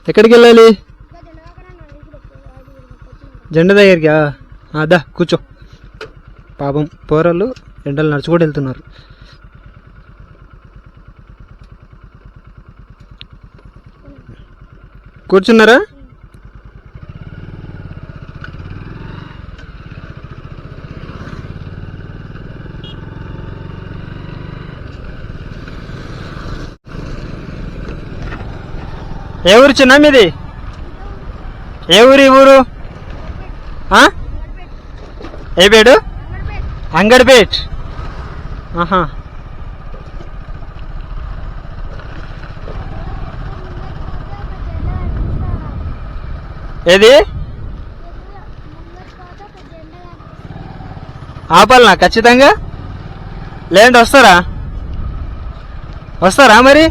ఎక్కడికి వెళ్ళాలి? జెండా దగ్గరికి. అదా కూర్చో. పాపం పోరలు ఎండలు నడుచుకుంటూ వెళ్తున్నారు. కూర్చున్నారా? ఏ ఊరు చిన్న మీది? ఏ ఊరు? ఈ ఊరు ఏ పేడు? అంగడిపేట్. ఆహా. ఏది ఆపాలనా ఖచ్చితంగా? లేదంటే వస్తారా మరి?